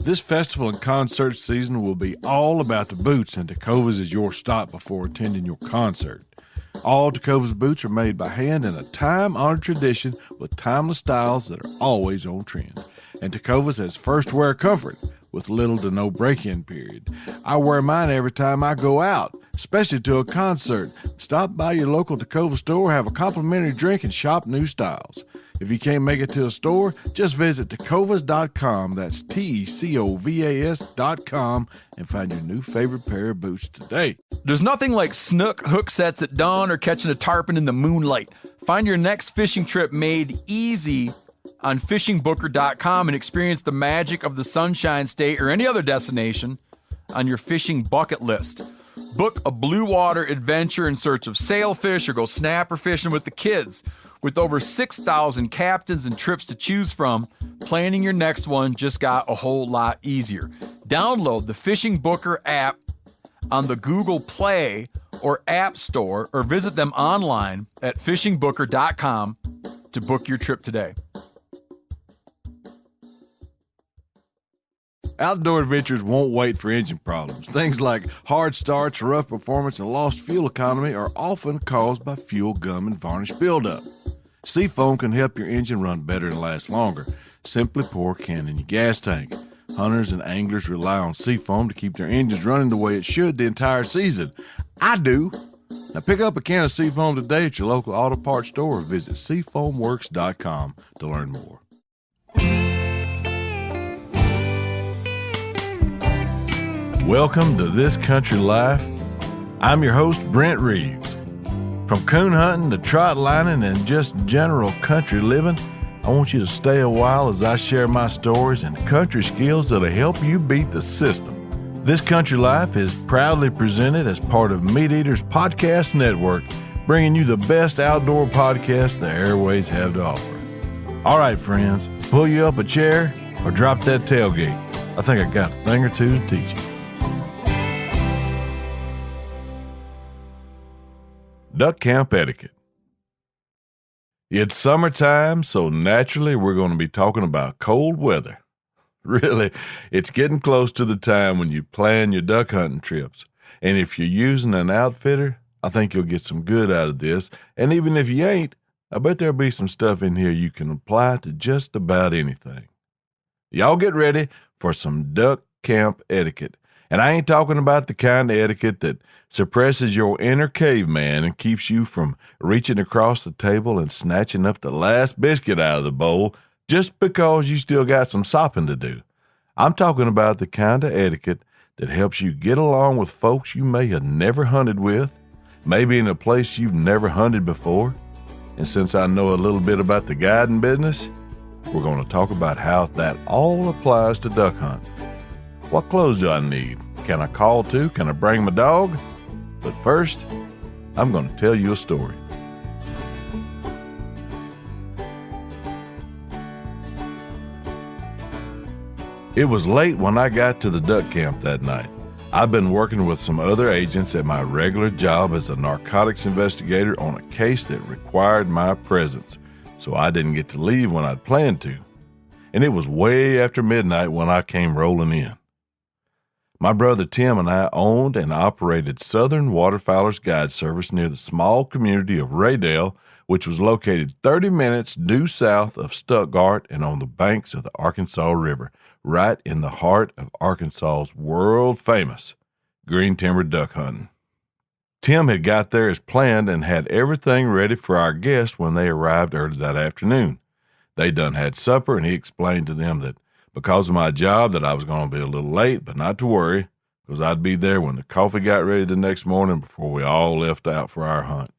This festival and concert season will be all about the boots, and Tecovas is your stop before attending your concert. All Tecovas boots are made by hand in a time-honored tradition with timeless styles that are always on trend. And Tecovas has first wear comfort with little to no break-in period. I wear mine every time I go out, especially to a concert. Stop by your local Tecovas store, have a complimentary drink, and shop new styles. If you can't make it to a store, just visit tecovas.com, that's TECOVAS.com, and find your new favorite pair of boots today. There's nothing like snook hook sets at dawn or catching a tarpon in the moonlight. Find your next fishing trip made easy on fishingbooker.com and experience the magic of the Sunshine State or any other destination on your fishing bucket list. Book a blue water adventure in search of sailfish or go snapper fishing with the kids. With over 6,000 captains and trips to choose from, planning your next one just got a whole lot easier. Download the Fishing Booker app on the Google Play or App Store or visit them online at fishingbooker.com to book your trip today. Outdoor adventures won't wait for engine problems. Things like hard starts, rough performance, and lost fuel economy are often caused by fuel gum and varnish buildup. Seafoam can help your engine run better and last longer. Simply pour a can in your gas tank. Hunters and anglers rely on Seafoam to keep their engines running the way it should the entire season. I do. Now pick up a can of Seafoam today at your local auto parts store or visit seafoamworks.com to learn more. Welcome to This Country Life. I'm your host, Brent Reeves. From coon hunting to trot lining and just general country living, I want you to stay a while as I share my stories and country skills that'll help you beat the system. This Country Life is proudly presented as part of Meat Eaters Podcast Network, bringing you the best outdoor podcast the airways have to offer. All right, friends, pull you up a chair or drop that tailgate. I think I got a thing or two to teach you. Duck camp etiquette. It's summertime, so naturally we're going to be talking about cold weather. Really, it's getting close to the time when you plan your duck hunting trips. And if you're using an outfitter, I think you'll get some good out of this. And even if you ain't, I bet there'll be some stuff in here you can apply to just about anything. Y'all get ready for some duck camp etiquette. And I ain't talking about the kind of etiquette that suppresses your inner caveman and keeps you from reaching across the table and snatching up the last biscuit out of the bowl just because you still got some sopping to do. I'm talking about the kind of etiquette that helps you get along with folks you may have never hunted with, maybe in a place you've never hunted before. And since I know a little bit about the guiding business, we're going to talk about how that all applies to duck hunting. What clothes do I need? Can I call to? Can I bring my dog? But first, I'm going to tell you a story. It was late when I got to the duck camp that night. I've been working with some other agents at my regular job as a narcotics investigator on a case that required my presence, so I didn't get to leave when I'd planned to. And it was way after midnight when I came rolling in. My brother Tim and I owned and operated Southern Waterfowlers Guide Service near the small community of Raydale, which was located 30 minutes due south of Stuttgart and on the banks of the Arkansas River, right in the heart of Arkansas's world-famous green timber duck hunting. Tim had got there as planned and had everything ready for our guests when they arrived early that afternoon. They done had supper, and he explained to them that because of my job that I was going to be a little late, but not to worry, because I'd be there when the coffee got ready the next morning before we all left out for our hunt.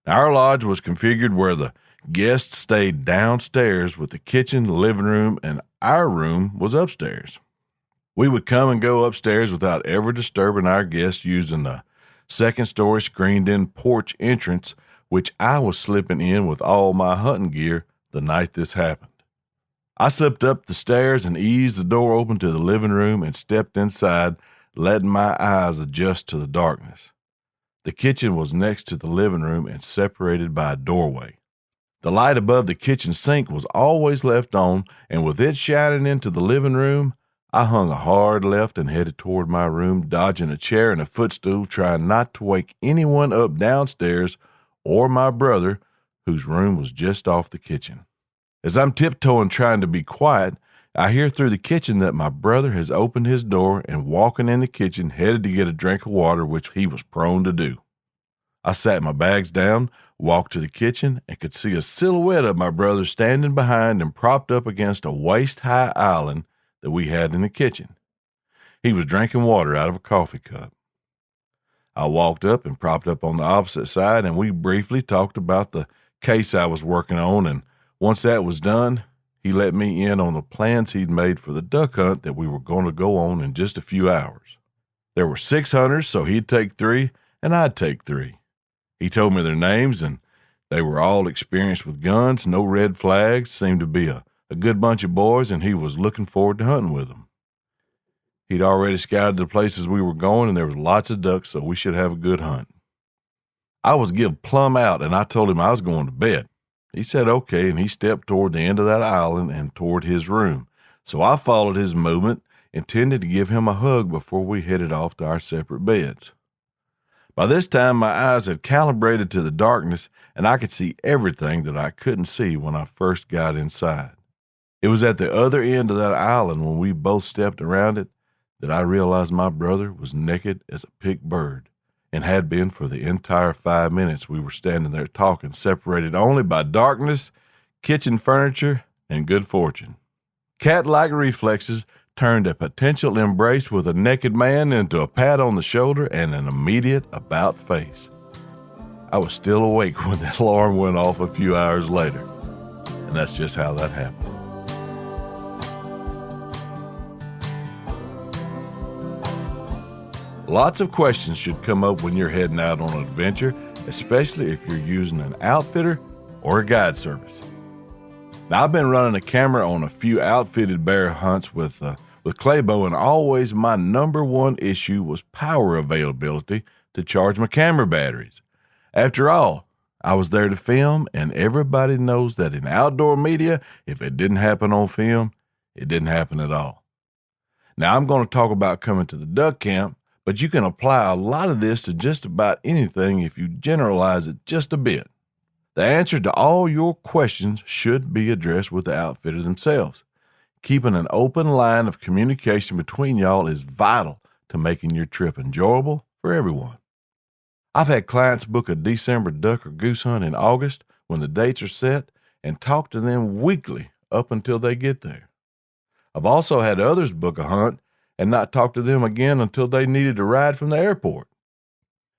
Our lodge was configured where the guests stayed downstairs with the kitchen, living room, and our room was upstairs. We would come and go upstairs without ever disturbing our guests using the second-story screened-in porch entrance, which I was slipping in with all my hunting gear the night this happened. I slipped up the stairs and eased the door open to the living room and stepped inside, letting my eyes adjust to the darkness. The kitchen was next to the living room and separated by a doorway. The light above the kitchen sink was always left on, and with it shining into the living room, I hung a hard left and headed toward my room, dodging a chair and a footstool, trying not to wake anyone up downstairs or my brother, whose room was just off the kitchen. As I'm tiptoeing trying to be quiet, I hear through the kitchen that my brother has opened his door and walking in the kitchen, headed to get a drink of water, which he was prone to do. I sat my bags down, walked to the kitchen, and could see a silhouette of my brother standing behind and propped up against a waist-high island that we had in the kitchen. He was drinking water out of a coffee cup. I walked up and propped up on the opposite side, and we briefly talked about the case I was working on, and once that was done, he let me in on the plans he'd made for the duck hunt that we were going to go on in just a few hours. There were 6 hunters, so he'd take 3, and I'd take 3. He told me their names, and they were all experienced with guns, no red flags, seemed to be a good bunch of boys, and he was looking forward to hunting with them. He'd already scouted the places we were going, and there was lots of ducks, so we should have a good hunt. I was give plumb out, and I told him I was going to bed. He said okay, and he stepped toward the end of that island and toward his room. So I followed his movement, intended to give him a hug before we headed off to our separate beds. By this time, my eyes had calibrated to the darkness, and I could see everything that I couldn't see when I first got inside. It was at the other end of that island, when we both stepped around it, that I realized my brother was naked as a picked bird, and had been for the entire 5 minutes we were standing there talking, separated only by darkness, kitchen furniture, and good fortune. Cat-like reflexes turned a potential embrace with a naked man into a pat on the shoulder and an immediate about face. I was still awake when the alarm went off a few hours later, and that's just how that happened. Lots of questions should come up when you're heading out on an adventure, especially if you're using an outfitter or a guide service. Now, I've been running a camera on a few outfitted bear hunts with Claybo, and always my number one issue was power availability to charge my camera batteries. After all, I was there to film, and everybody knows that in outdoor media, if it didn't happen on film, it didn't happen at all. Now, I'm going to talk about coming to the duck camp, but you can apply a lot of this to just about anything if you generalize it just a bit. The answer to all your questions should be addressed with the outfitter themselves. Keeping an open line of communication between y'all is vital to making your trip enjoyable for everyone. I've had clients book a December duck or goose hunt in August when the dates are set and talk to them weekly up until they get there. I've also had others book a hunt and not talk to them again until they needed a ride from the airport.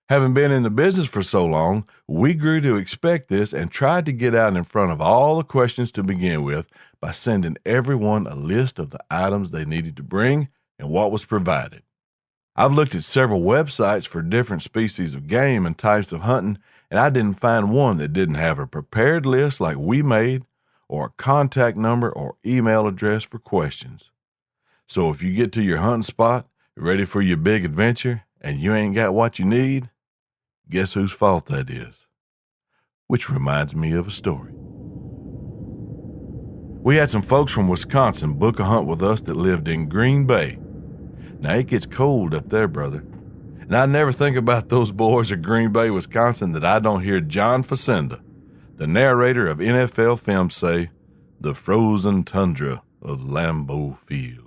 Having been in the business for so long, we grew to expect this and tried to get out in front of all the questions to begin with by sending everyone a list of the items they needed to bring and what was provided. I've looked at several websites for different species of game and types of hunting, and I didn't find one that didn't have a prepared list like we made, or a contact number or email address for questions. So if you get to your hunting spot, ready for your big adventure, and you ain't got what you need, guess whose fault that is? Which reminds me of a story. We had some folks from Wisconsin book a hunt with us that lived in Green Bay. Now, it gets cold up there, brother. And I never think about those boys of Green Bay, Wisconsin, that I don't hear John Facenda, the narrator of NFL films, say, "The frozen tundra of Lambeau Field."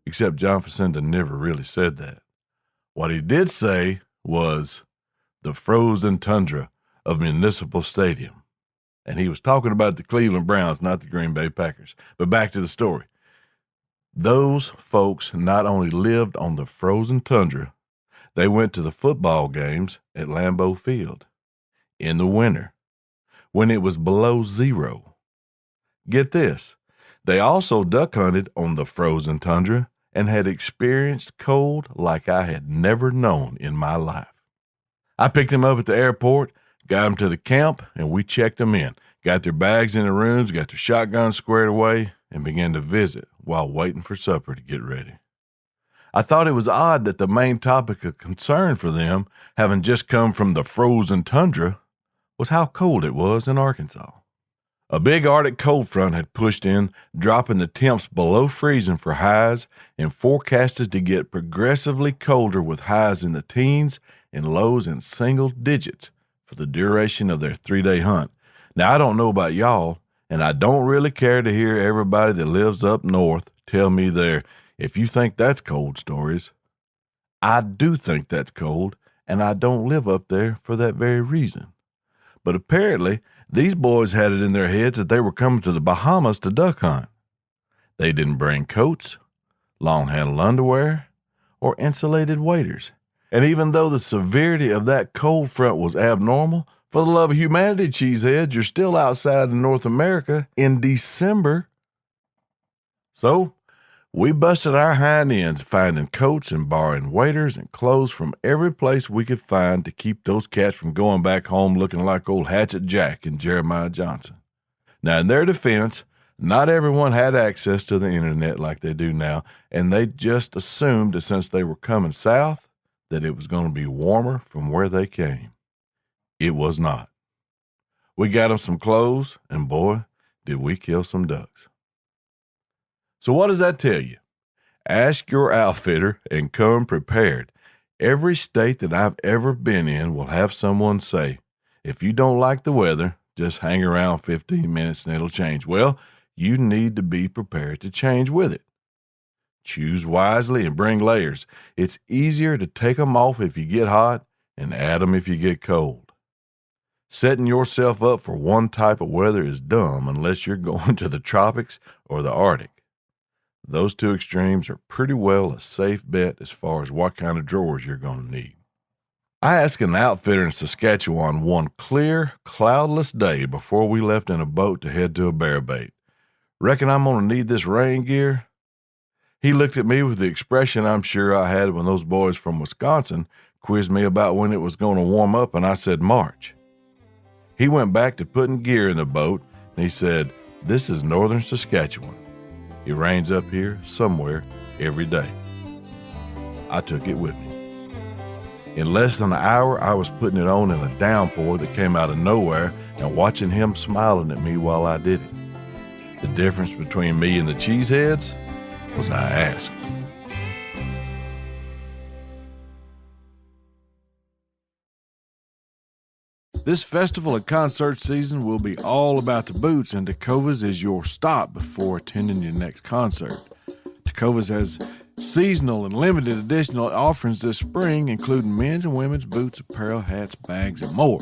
Except John Facenda never really said that. What he did say was, "The frozen tundra of Municipal Stadium." And he was talking about the Cleveland Browns, not the Green Bay Packers. But back to the story. Those folks not only lived on the frozen tundra, they went to the football games at Lambeau Field in the winter when it was below zero. Get this, they also duck hunted on the frozen tundra and had experienced cold like I had never known in my life. I picked them up at the airport, got them to the camp, and we checked them in, got their bags in the rooms, got their shotguns squared away, and began to visit while waiting for supper to get ready. I thought it was odd that the main topic of concern for them, having just come from the frozen tundra, was how cold it was in Arkansas. A big Arctic cold front had pushed in, dropping the temps below freezing for highs and forecasted to get progressively colder with highs in the teens and lows in single digits for the duration of their 3-day hunt. Now, I don't know about y'all, and I don't really care to hear everybody that lives up north tell me their "if you think that's cold" stories. I do think that's cold, and I don't live up there for that very reason. But apparently, these boys had it in their heads that they were coming to the Bahamas to duck hunt. They didn't bring coats, long-handled underwear, or insulated waders. And even though the severity of that cold front was abnormal, for the love of humanity, cheeseheads, you're still outside in North America in December. So, we busted our hind ends finding coats and borrowing waders and clothes from every place we could find to keep those cats from going back home looking like old Hatchet Jack and Jeremiah Johnson. Now, in their defense, not everyone had access to the internet like they do now, and they just assumed that since they were coming south, that it was going to be warmer from where they came. It was not. We got them some clothes, and boy, did we kill some ducks. So what does that tell you? Ask your outfitter and come prepared. Every state that I've ever been in will have someone say, "If you don't like the weather, just hang around 15 minutes and it'll change." Well, you need to be prepared to change with it. Choose wisely and bring layers. It's easier to take them off if you get hot and add them if you get cold. Setting yourself up for one type of weather is dumb unless you're going to the tropics or the Arctic. Those two extremes are pretty well a safe bet as far as what kind of drawers you're going to need. I asked an outfitter in Saskatchewan one clear, cloudless day before we left in a boat to head to a bear bait, "Reckon I'm going to need this rain gear?" He looked at me with the expression I'm sure I had when those boys from Wisconsin quizzed me about when it was going to warm up, and I said March. He went back to putting gear in the boat, and he said, "This is northern Saskatchewan. It rains up here somewhere every day." I took it with me. In less than an hour, I was putting it on in a downpour that came out of nowhere and watching him smiling at me while I did it. The difference between me and the cheeseheads was I asked. This festival and concert season will be all about the boots, and Tecovas is your stop before attending your next concert. Tecovas has seasonal and limited additional offerings this spring, including men's and women's boots, apparel, hats, bags, and more.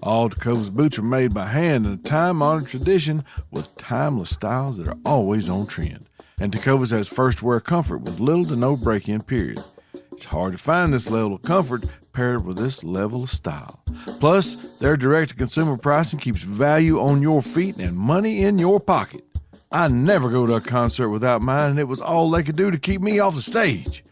All Tecovas boots are made by hand in a time-honored tradition with timeless styles that are always on trend. And Tecovas has first wear comfort with little to no break-in period. It's hard to find this level of comfort paired with this level of style. Plus, their direct-to-consumer pricing keeps value on your feet and money in your pocket. I never go to a concert without mine, and it was all they could do to keep me off the stage.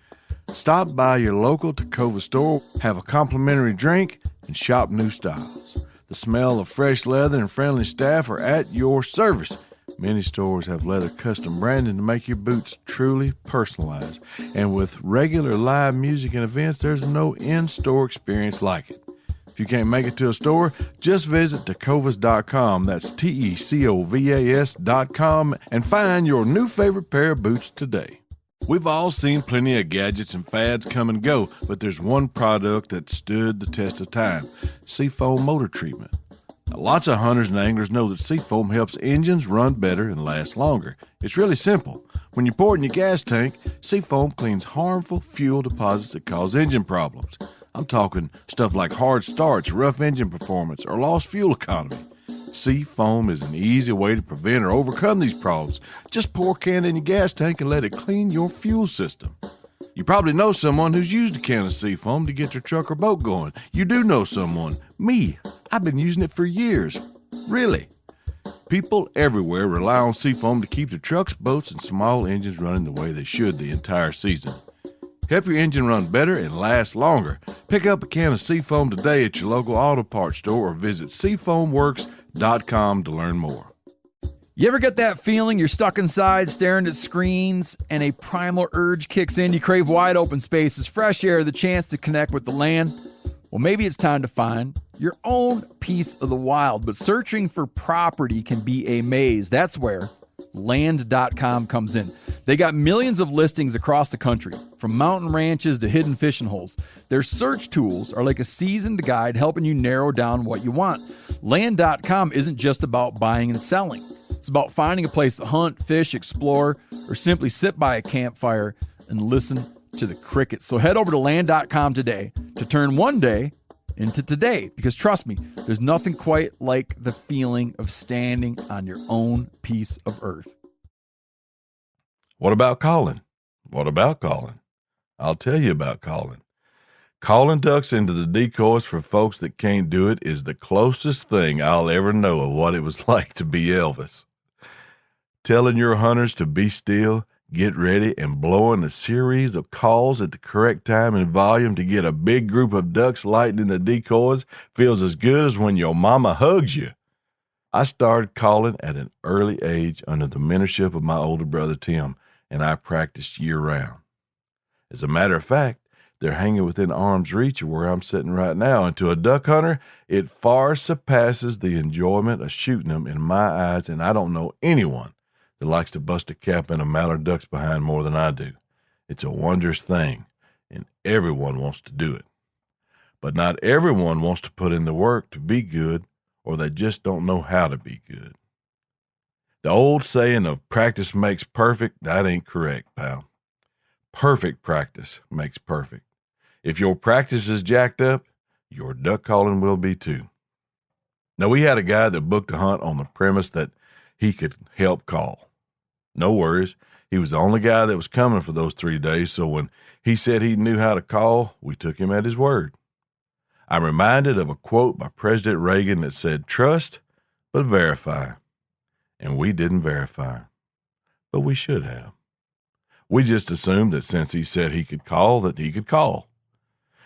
Stop by your local Tecova store, have a complimentary drink, and shop new styles. The smell of fresh leather and friendly staff are at your service. Many stores have leather custom branding to make your boots truly personalized. And with regular live music and events, there's no in-store experience like it. If you can't make it to a store, just visit tecovas.com. That's TECOVAS.com and find your new favorite pair of boots today. We've all seen plenty of gadgets and fads come and go, but there's one product that stood the test of time: Seafoam motor treatment. Now, lots of hunters and anglers know that Seafoam helps engines run better and last longer. It's really simple. When you pour it in your gas tank, Seafoam cleans harmful fuel deposits that cause engine problems. I'm talking stuff like hard starts, rough engine performance, or lost fuel economy. Seafoam is an easy way to prevent or overcome these problems. Just pour a can in your gas tank and let it clean your fuel system. You probably know someone who's used a can of Seafoam to get their truck or boat going. You do know someone. Me. I've been using it for years. Really. People everywhere rely on Seafoam to keep their trucks, boats, and small engines running the way they should the entire season. Help your engine run better and last longer. Pick up a can of Seafoam today at your local auto parts store or visit seafoamworks.com to learn more. You ever get that feeling you're stuck inside staring at screens and a primal urge kicks in? You crave wide open spaces, fresh air, the chance to connect with the land. Well, maybe it's time to find your own piece of the wild, but searching for property can be a maze. That's where land.com comes in. They got millions of listings across the country, from mountain ranches to hidden fishing holes. Their search tools are like a seasoned guide helping you narrow down what you want. Land.com isn't just about buying and selling. It's about finding a place to hunt, fish, explore, or simply sit by a campfire and listen to the crickets. So head over to land.com today to turn one day into today, because trust me, there's nothing quite like the feeling of standing on your own piece of earth. What about calling? What about calling? I'll tell you about calling. Calling ducks into the decoys for folks that can't do it is the closest thing I'll ever know of what it was like to be Elvis. Telling your hunters to be still, get ready, and blowing a series of calls at the correct time and volume to get a big group of ducks lighting in the decoys feels as good as when your mama hugs you. I started calling at an early age under the mentorship of my older brother Tim, and I practiced year-round. As a matter of fact, they're hanging within arm's reach of where I'm sitting right now, and to a duck hunter, it far surpasses the enjoyment of shooting them in my eyes, and I don't know anyone that likes to bust a cap in a mallard duck's behind more than I do. It's a wondrous thing, and everyone wants to do it. But not everyone wants to put in the work to be good, or they just don't know how to be good. The old saying of practice makes perfect, that ain't correct, pal. Perfect practice makes perfect. If your practice is jacked up, your duck calling will be too. Now, we had a guy that booked a hunt on the premise that he could help call. No worries. He was the only guy that was coming for those 3 days, so when he said he knew how to call, we took him at his word. I'm reminded of a quote by President Reagan that said, "Trust, but verify." And we didn't verify, but we should have. We just assumed that since he said he could call, that he could call.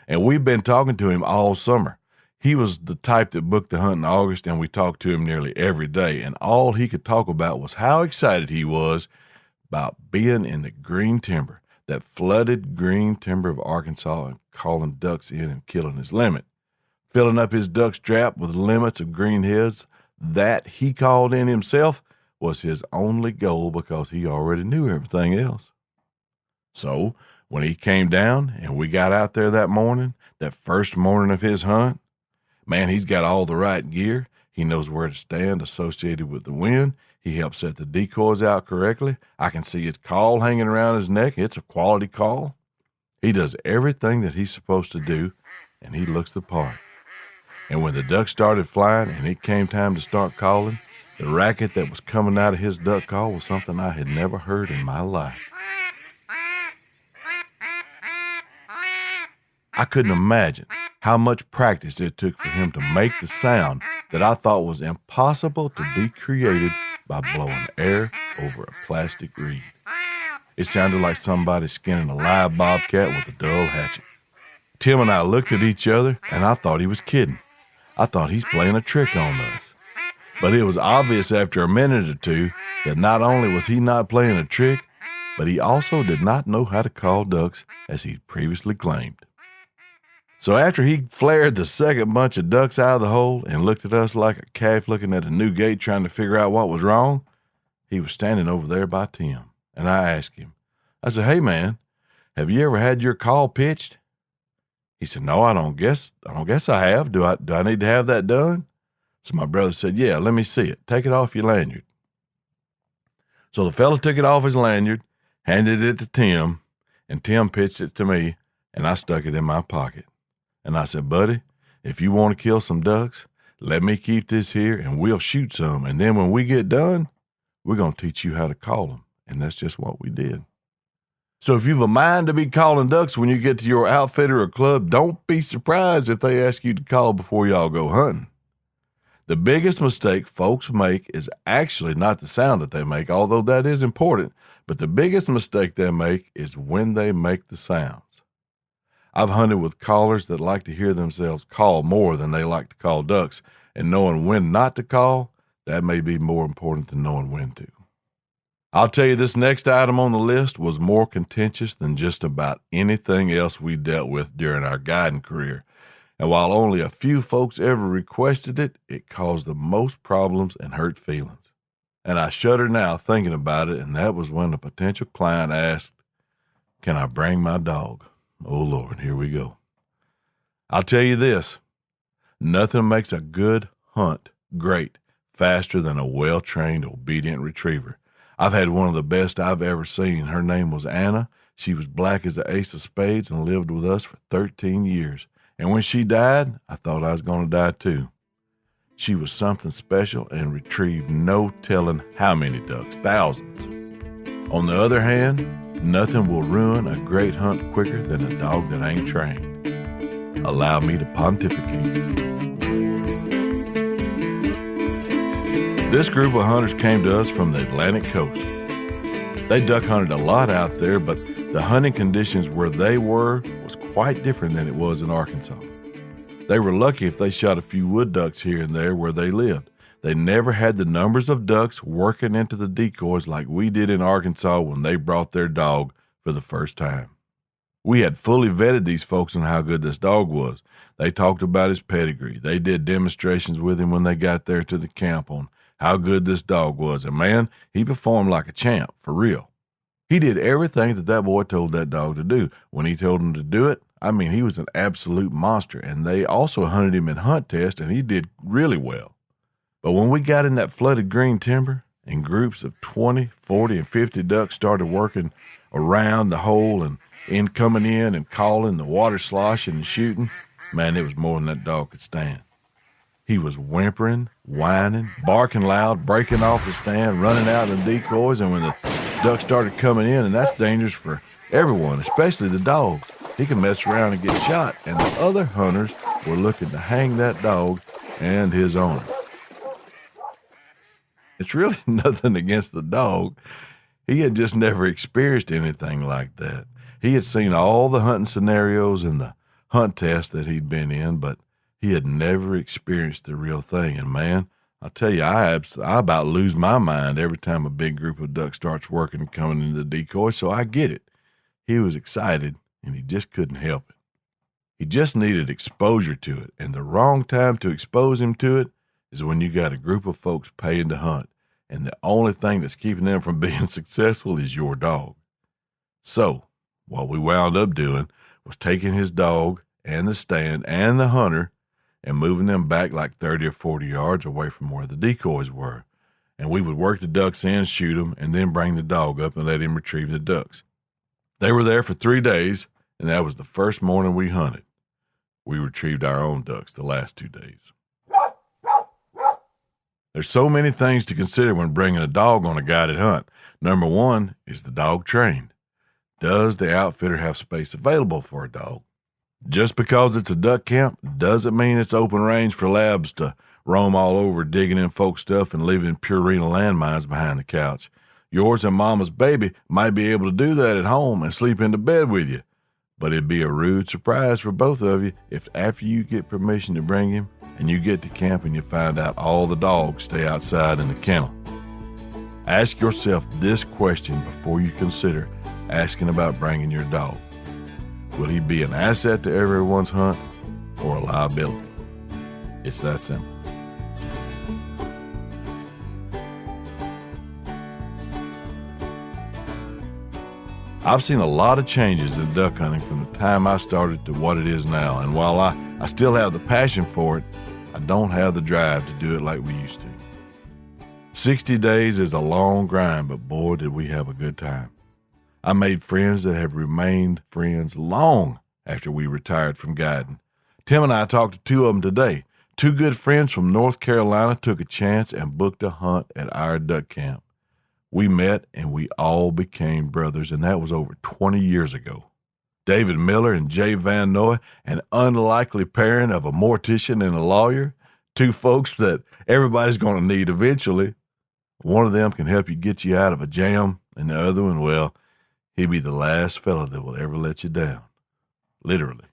And we've been talking to him all summer. He was the type that booked the hunt in August, and we talked to him nearly every day, and all he could talk about was how excited he was about being in the green timber, that flooded green timber of Arkansas, and calling ducks in and killing his limit. Filling up his duck's trap with limits of greenheads that he called in himself was his only goal, because he already knew everything else. So when he came down and we got out there that morning, that first morning of his hunt, man, he's got all the right gear. He knows where to stand associated with the wind. He helps set the decoys out correctly. I can see his call hanging around his neck. It's a quality call. He does everything that he's supposed to do, and he looks the part. And when the ducks started flying and it came time to start calling, the racket that was coming out of his duck call was something I had never heard in my life. I couldn't imagine how much practice it took for him to make the sound that I thought was impossible to be created by blowing air over a plastic reed. It sounded like somebody skinning a live bobcat with a dull hatchet. Tim and I looked at each other, and I thought he was kidding. I thought he's playing a trick on us. But it was obvious after a minute or two that not only was he not playing a trick, but he also did not know how to call ducks as he'd previously claimed. So after he flared the second bunch of ducks out of the hole and looked at us like a calf looking at a new gate trying to figure out what was wrong, he was standing over there by Tim, and I asked him, I said, "Hey man, have you ever had your call pitched?" He said, "No, I don't guess I have. Do I need to have that done?" So my brother said, "Yeah, let me see it. Take it off your lanyard." So the fella took it off his lanyard, handed it to Tim, and Tim pitched it to me, and I stuck it in my pocket. And I said, "Buddy, if you want to kill some ducks, let me keep this here and we'll shoot some. And then when we get done, we're going to teach you how to call them." And that's just what we did. So if you've a mind to be calling ducks when you get to your outfitter or club, don't be surprised if they ask you to call before y'all go hunting. The biggest mistake folks make is actually not the sound that they make, although that is important, but the biggest mistake they make is when they make the sounds. I've hunted with callers that like to hear themselves call more than they like to call ducks, and knowing when not to call, that may be more important than knowing when to. I'll tell you, this next item on the list was more contentious than just about anything else we dealt with during our guiding career. And while only a few folks ever requested it, it caused the most problems and hurt feelings. And I shudder now thinking about it, and that was when a potential client asked, "Can I bring my dog?" Oh, Lord, here we go. I'll tell you this, nothing makes a good hunt great faster than a well-trained, obedient retriever. I've had one of the best I've ever seen. Her name was Anna. She was black as the ace of spades and lived with us for 13 years. And when she died, I thought I was going to die too. She was something special and retrieved no telling how many ducks, thousands. On the other hand, nothing will ruin a great hunt quicker than a dog that ain't trained. Allow me to pontificate. This group of hunters came to us from the Atlantic coast. They duck hunted a lot out there, but the hunting conditions where they were was quite different than it was in Arkansas. They were lucky if they shot a few wood ducks here and there where they lived. They never had the numbers of ducks working into the decoys like we did in Arkansas when they brought their dog for the first time. We had fully vetted these folks on how good this dog was. They talked about his pedigree. They did demonstrations with him when they got there to the camp on how good this dog was. And man, he performed like a champ, for real. He did everything that boy told that dog to do. When he told him to do it, I mean, he was an absolute monster. And they also hunted him in hunt tests, and he did really well. But when we got in that flooded green timber and groups of 20, 40, and 50 ducks started working around the hole and coming in and calling, the water sloshing and shooting, man, it was more than that dog could stand. He was whimpering, whining, barking loud, breaking off the stand, running out in the decoys, and when the ducks started coming in, and that's dangerous for everyone, especially the dog. He can mess around and get shot, and the other hunters were looking to hang that dog and his owner. It's really nothing against the dog. He had just never experienced anything like that. He had seen all the hunting scenarios and the hunt tests that he'd been in, but he had never experienced the real thing. And man, I'll tell you, I about lose my mind every time a big group of ducks starts working and coming into the decoy, so I get it. He was excited, and he just couldn't help it. He just needed exposure to it, and the wrong time to expose him to it is when you got a group of folks paying to hunt, and the only thing that's keeping them from being successful is your dog. So, what we wound up doing was taking his dog and the stand and the hunter and moving them back like 30 or 40 yards away from where the decoys were. And we would work the ducks in, shoot them, and then bring the dog up and let him retrieve the ducks. They were there for 3 days, and that was the first morning we hunted. We retrieved our own ducks the last 2 days. There's so many things to consider when bringing a dog on a guided hunt. Number one, is the dog trained? Does the outfitter have space available for a dog? Just because it's a duck camp doesn't mean it's open range for labs to roam all over, digging in folks' stuff and leaving Purina landmines behind the couch. Yours and mama's baby might be able to do that at home and sleep into bed with you, but it'd be a rude surprise for both of you if after you get permission to bring him and you get to camp and you find out all the dogs stay outside in the kennel. Ask yourself this question before you consider asking about bringing your dog. Will he be an asset to everyone's hunt or a liability? It's that simple. I've seen a lot of changes in duck hunting from the time I started to what it is now, and while I still have the passion for it, I don't have the drive to do it like we used to. 60 days is a long grind, but boy, did we have a good time. I made friends that have remained friends long after we retired from guiding. Tim and I talked to 2 of them today. 2 good friends from North Carolina took a chance and booked a hunt at our duck camp. We met and we all became brothers, and that was over 20 years ago. David Miller and Jay Van Noy, an unlikely pairing of a mortician and a lawyer, 2 folks that everybody's going to need eventually. One of them can help you get you out of a jam, and the other one, well, he'd be the last fella that will ever let you down. Literally.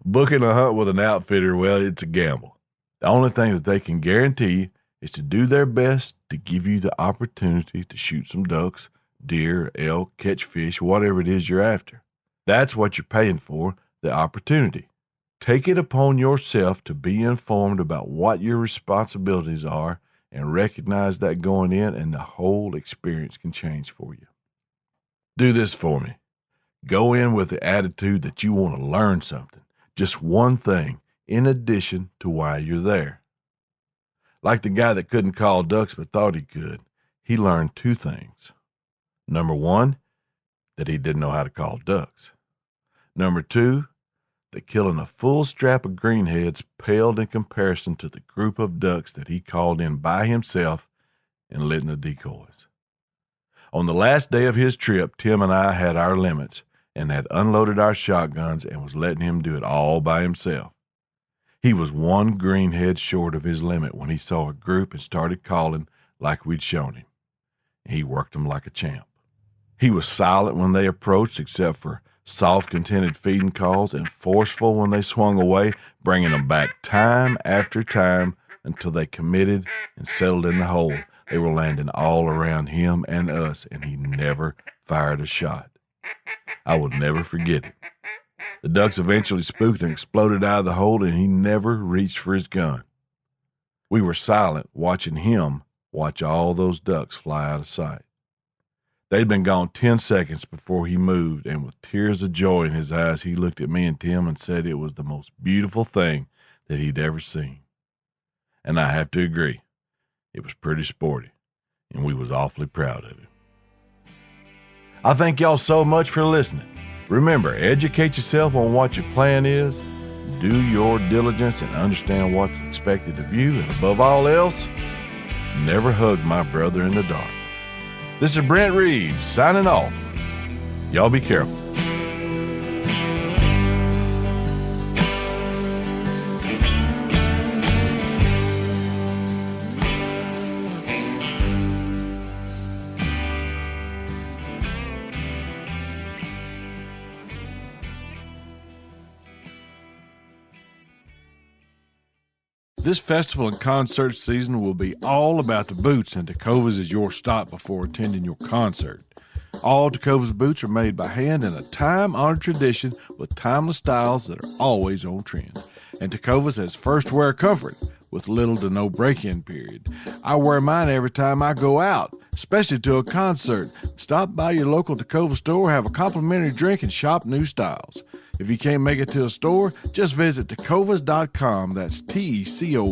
Booking a hunt with an outfitter, well, it's a gamble. The only thing that they can guarantee is to do their best to give you the opportunity to shoot some ducks, deer, elk, catch fish, whatever it is you're after. That's what you're paying for, the opportunity. Take it upon yourself to be informed about what your responsibilities are and recognize that going in, and the whole experience can change for you. Do this for me. Go in with the attitude that you want to learn something, just one thing, in addition to why you're there. Like the guy that couldn't call ducks but thought he could, he learned 2 things. Number 1, that he didn't know how to call ducks. Number 2, that killing a full strap of greenheads paled in comparison to the group of ducks that he called in by himself and lit in the decoys. On the last day of his trip, Tim and I had our limits and had unloaded our shotguns and was letting him do it all by himself. He was 1 greenhead short of his limit when he saw a group and started calling like we'd shown him. He worked them like a champ. He was silent when they approached, except for soft, contented feeding calls, and forceful when they swung away, bringing them back time after time until they committed and settled in the hole. They were landing all around him and us, and he never fired a shot. I will never forget it. The ducks eventually spooked and exploded out of the hole, and he never reached for his gun. We were silent, watching him watch all those ducks fly out of sight. They'd been gone 10 seconds before he moved, and with tears of joy in his eyes, he looked at me and Tim and said it was the most beautiful thing that he'd ever seen. And I have to agree, it was pretty sporty, and we was awfully proud of him. I thank y'all so much for listening. Remember, educate yourself on what your plan is, do your diligence, and understand what's expected of you, and above all else, never hug my brother in the dark. This is Brent Reeves signing off. Y'all be careful. This festival and concert season will be all about the boots, and Tecovas is your stop before attending your concert. All Tecovas boots are made by hand in a time-honored tradition with timeless styles that are always on trend. And Tecovas has first wear comfort with little to no break-in period. I wear mine every time I go out, especially to a concert. Stop by your local Tecova store, have a complimentary drink, and shop new styles. If you can't make it to a store, just visit tecovas.com, that's TECOVAS.com,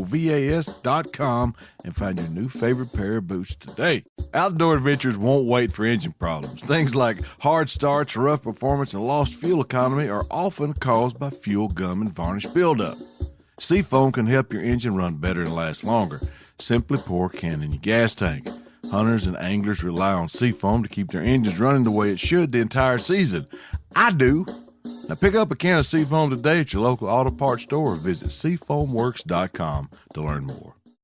and find your new favorite pair of boots today. Outdoor adventures won't wait for engine problems. Things like hard starts, rough performance, and lost fuel economy are often caused by fuel gum and varnish buildup. Seafoam can help your engine run better and last longer. Simply pour a can in your gas tank. Hunters and anglers rely on Seafoam to keep their engines running the way it should the entire season. I do. Now pick up a can of Seafoam today at your local auto parts store or visit seafoamworks.com to learn more.